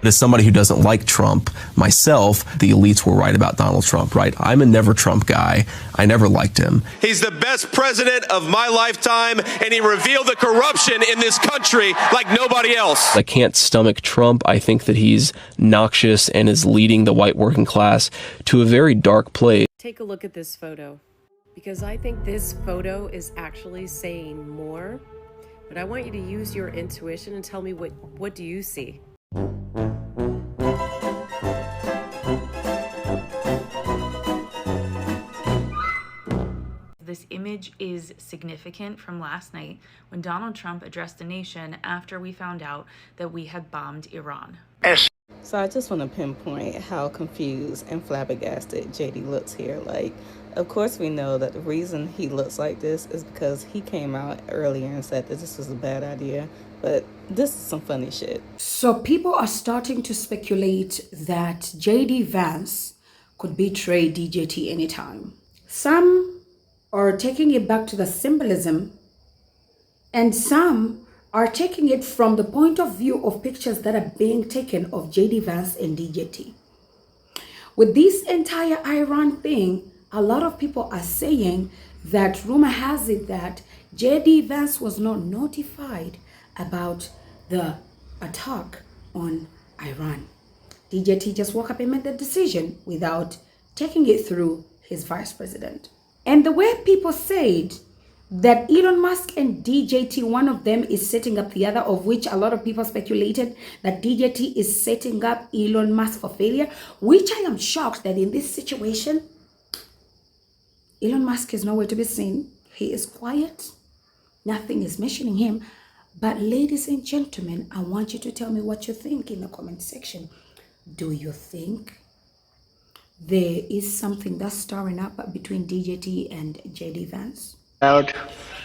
As somebody who doesn't like Trump myself, the elites were right about Donald Trump, right? I'm a never Trump guy. I never liked him. He's the best president of my lifetime, and he revealed the corruption in this country like nobody else. I can't stomach Trump. I think that he's noxious and is leading the white working class to a very dark place. Take a look at this photo, because I think this photo is actually saying more, but I want you to use your intuition and tell me what do you see? This image is significant from last night when Donald Trump addressed the nation after we found out that we had bombed Iran. So I just want to pinpoint how confused and flabbergasted JD looks here. Like, of course we know that the reason he looks like this is because he came out earlier and said that this was a bad idea. But this is some funny shit. So people are starting to speculate that JD Vance could betray DJT anytime. Some are taking it back to the symbolism, and some are taking it from the point of view of pictures that are being taken of JD Vance and DJT. With this entire Iran thing, a lot of people are saying that rumor has it that JD Vance was not notified about the attack on Iran. DJT just woke up and made the decision without taking it through his vice president. And the way people said that Elon Musk and DJT, one of them is setting up the other, of which a lot of people speculated that DJT is setting up Elon Musk for failure, which I am shocked that in this situation, Elon Musk is nowhere to be seen. He is quiet. Nothing is mentioning him. But ladies and gentlemen, I want you to tell me what you think in the comment section. Do you think there is something that's stirring up between DJT and JD Vance? Out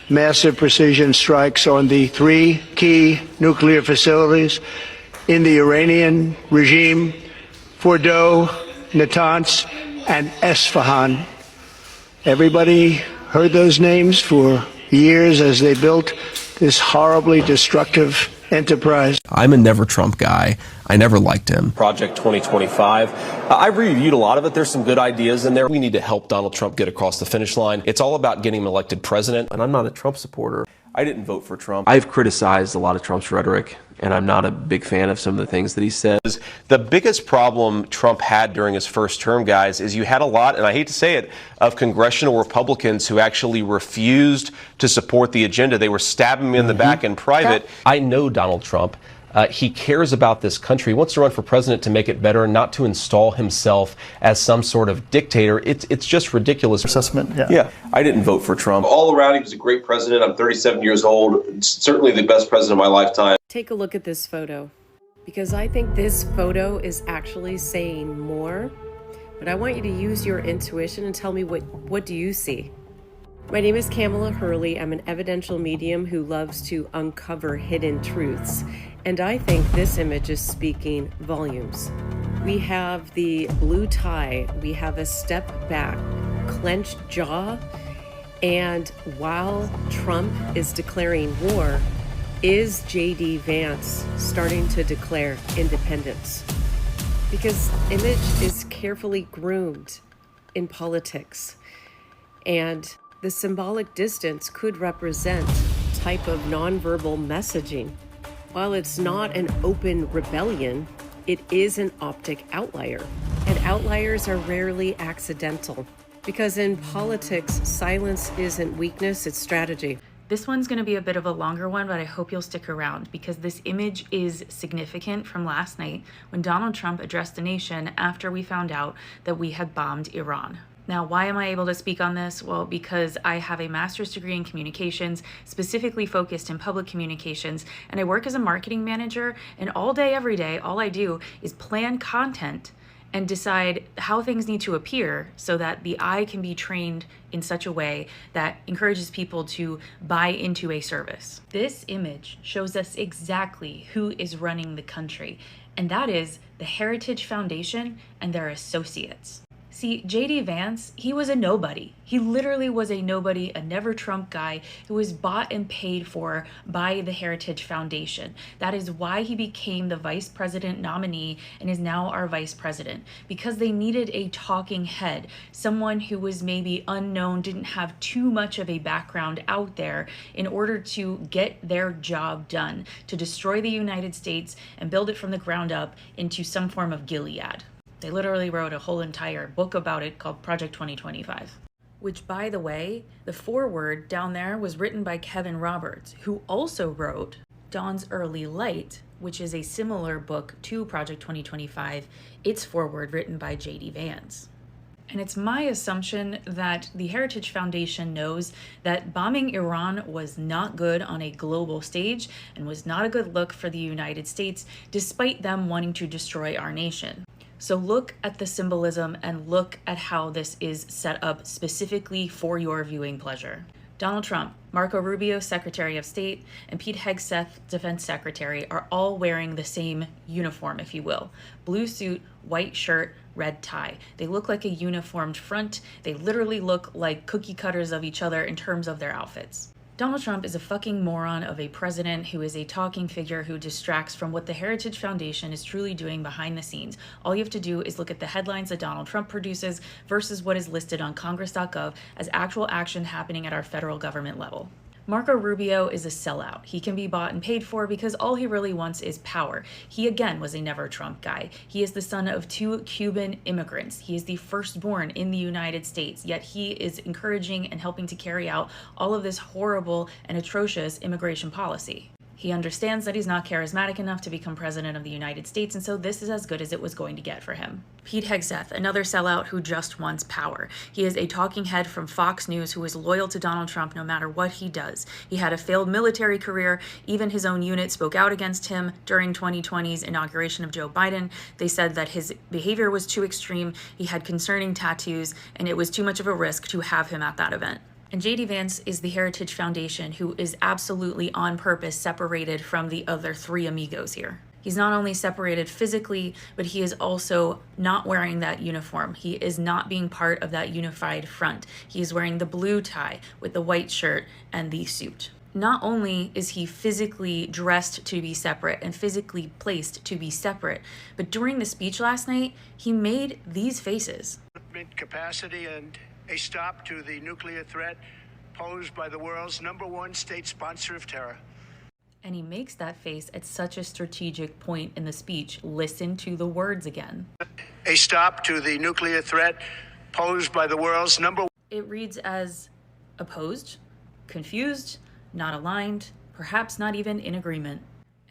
massive precision strikes on the 3 key nuclear facilities in the Iranian regime, Fordow, Natanz, and Esfahan. Everybody heard those names for years as they built this horribly destructive enterprise. I'm a never Trump guy. I never liked him. Project 2025. I've reviewed a lot of it. There's some good ideas in there. We need to help Donald Trump get across the finish line. It's all about getting him elected president. And I'm not a Trump supporter. I didn't vote for Trump. I've criticized a lot of Trump's rhetoric, and I'm not a big fan of some of the things that he says. The biggest problem Trump had during his first term, guys, is you had a lot, and I hate to say it, of congressional Republicans who actually refused to support the agenda. They were stabbing me in the back in private. I know Donald Trump. He cares about this country. He wants to run for president to make it better, not to install himself as some sort of dictator. It's just ridiculous. Assessment, Yeah, I didn't vote for Trump. All around, he was a great president. I'm 37 years old. Certainly the best president of my lifetime. Take a look at this photo, because I think this photo is actually saying more, but I want you to use your intuition and tell me what do you see? My name is Kamala Hurley. I'm an evidential medium who loves to uncover hidden truths, and I think this image is speaking volumes. We have the blue tie, we have a step back, clenched jaw, and while Trump is declaring war, is JD Vance starting to declare independence? Because image is carefully groomed in politics, and the symbolic distance could represent a type of nonverbal messaging. While it's not an open rebellion, it is an optic outlier. And outliers are rarely accidental, because in politics, silence isn't weakness, it's strategy. This one's going to be a bit of a longer one, but I hope you'll stick around because this image is significant from last night when Donald Trump addressed the nation after we found out that we had bombed Iran. Now, why am I able to speak on this? Well, because I have a master's degree in communications, specifically focused in public communications, and I work as a marketing manager, and all day, every day, all I do is plan content and decide how things need to appear so that the eye can be trained in such a way that encourages people to buy into a service. This image shows us exactly who is running the country, and that is the Heritage Foundation and their associates. See, JD Vance, he was a nobody. He literally was a nobody, a never Trump guy who was bought and paid for by the Heritage Foundation. That is why he became the vice president nominee and is now our vice president, because they needed a talking head, someone who was maybe unknown, didn't have too much of a background out there in order to get their job done, to destroy the United States and build it from the ground up into some form of Gilead. They literally wrote a whole entire book about it called Project 2025. Which, by the way, the foreword down there was written by Kevin Roberts, who also wrote Dawn's Early Light, which is a similar book to Project 2025, its foreword written by JD Vance. And it's my assumption that the Heritage Foundation knows that bombing Iran was not good on a global stage and was not a good look for the United States, despite them wanting to destroy our nation. So look at the symbolism and look at how this is set up specifically for your viewing pleasure. Donald Trump, Marco Rubio, Secretary of State, and Pete Hegseth, Defense Secretary, are all wearing the same uniform, if you will. Blue suit, white shirt, red tie. They look like a uniformed front. They literally look like cookie cutters of each other in terms of their outfits. Donald Trump is a fucking moron of a president who is a talking figure who distracts from what the Heritage Foundation is truly doing behind the scenes. All you have to do is look at the headlines that Donald Trump produces versus what is listed on congress.gov as actual action happening at our federal government level. Marco Rubio is a sellout. He can be bought and paid for because all he really wants is power. He again was a never Trump guy. He is the son of 2 Cuban immigrants. He is the firstborn in the United States, yet he is encouraging and helping to carry out all of this horrible and atrocious immigration policy. He understands that he's not charismatic enough to become president of the United States, and so this is as good as it was going to get for him. Pete Hegseth, another sellout who just wants power. He is a talking head from Fox News who is loyal to Donald Trump no matter what he does. He had a failed military career. Even his own unit spoke out against him during 2020's inauguration of Joe Biden. They said that his behavior was too extreme, he had concerning tattoos, and it was too much of a risk to have him at that event. And JD Vance is the Heritage Foundation, who is absolutely on purpose separated from the other 3 amigos here. He's not only separated physically, but he is also not wearing that uniform. He is not being part of that unified front. He is wearing the blue tie with the white shirt and the suit. Not only is he physically dressed to be separate and physically placed to be separate, but during the speech last night, he made these faces. Capacity and a stop to the nuclear threat posed by the world's #1 state sponsor of terror. And he makes that face at such a strategic point in the speech. Listen to the words again. A stop to the nuclear threat posed by the world's #1. It reads as opposed, confused, not aligned, perhaps not even in agreement.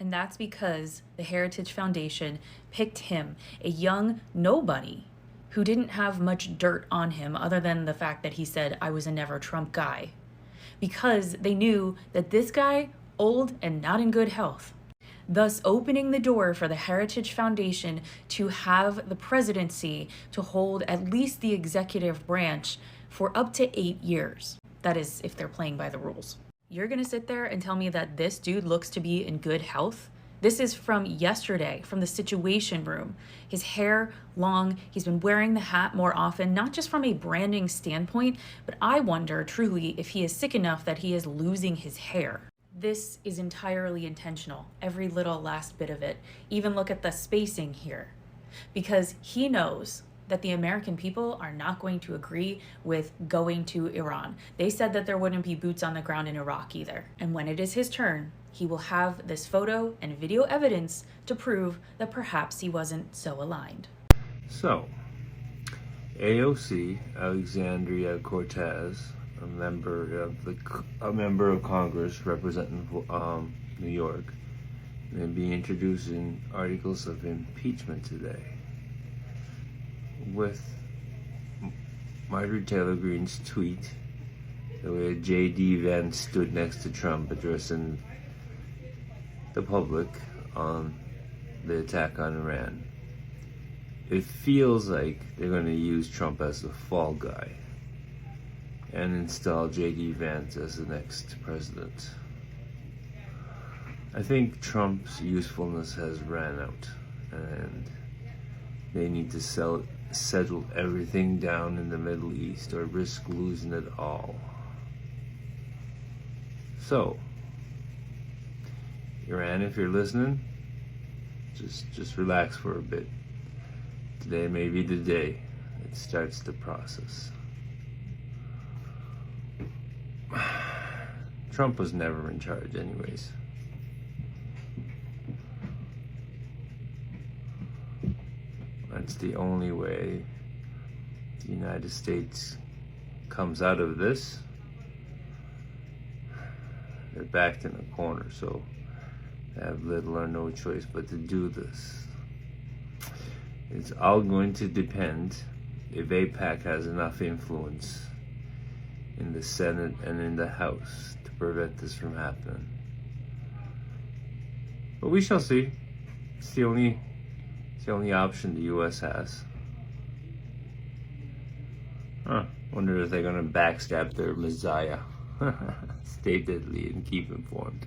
And that's because the Heritage Foundation picked him, a young nobody, who didn't have much dirt on him other than the fact that he said, "I was a never Trump guy," because they knew that this guy, old and not in good health, thus opening the door for the Heritage Foundation to have the presidency to hold at least the executive branch for up to 8 years. That is, if they're playing by the rules. You're gonna sit there and tell me that this dude looks to be in good health? This is from yesterday, from the Situation Room. His hair long, he's been wearing the hat more often, not just from a branding standpoint, but I wonder truly if he is sick enough that he is losing his hair. This is entirely intentional, every little last bit of it. Even look at the spacing here, because he knows that the American people are not going to agree with going to Iran. They said that there wouldn't be boots on the ground in Iraq either. And when it is his turn, he will have this photo and video evidence to prove that perhaps he wasn't so aligned. So, AOC, Alexandria Cortez, a member of Congress representing New York, will be introducing articles of impeachment today, with Marjorie Taylor Greene's tweet, the way JD Vance stood next to Trump addressing the public on the attack on Iran. It feels like they're going to use Trump as the fall guy and install JD Vance as the next president. I think Trump's usefulness has ran out, and they need to settle everything down in the Middle East or risk losing it all. So, Iran, if you're listening, just relax for a bit. Today may be the day it starts the process. Trump was never in charge anyways. That's the only way the United States comes out of this. They're backed in a corner, so they have little or no choice but to do this. It's all going to depend if AIPAC has enough influence in the Senate and in the House to prevent this from happening. But we shall see. It's the only option the U.S. has. Wonder if they're gonna backstab their messiah. Stay deadly and keep informed.